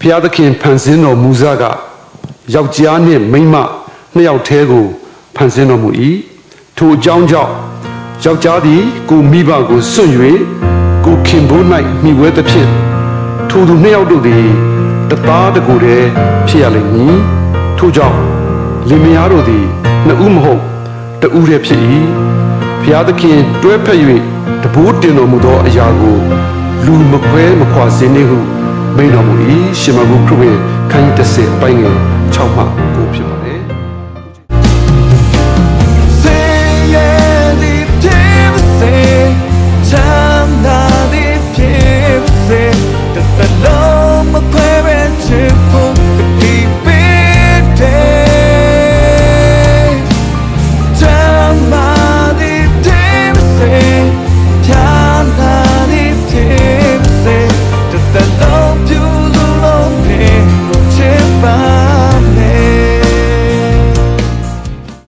ဖျားသခင်ဖန်ဆင်းတော်မူစားကယောက်ျားနှင့်မိန်းမနှစ်ယောက်တည်းကိုဖန်ဆင်းတော်မူ၏ထိုအကြောင်းကြောင့်ယောက်ျားသည်ကိုမိဘကိုစွန့်၍ကိုခင်ဘိုး၌မိဝဲသဖြင့်ထိုသူနှစ်ယောက်တို့သည်တသားတကိုယ်တည်းဖြစ်ရလိမ့်မည်ထို့ကြောင့်လင်မယားတို့သည်နှစ်ဦးမဟုတ်တဦးတည်းဖြစ်၏ဘုရားသခင်တွဲဖက်၍တဘိုးတင်တော်မူသောအရာကိုလူမခွဲမခွာစေနှင့်ဟုမိန့်တော်မူ၏ရှင်မဂုခရစ်ဝင်ခန်းကြီး30ပိုင်းငယ်6မှ9ဖြစ်ပါ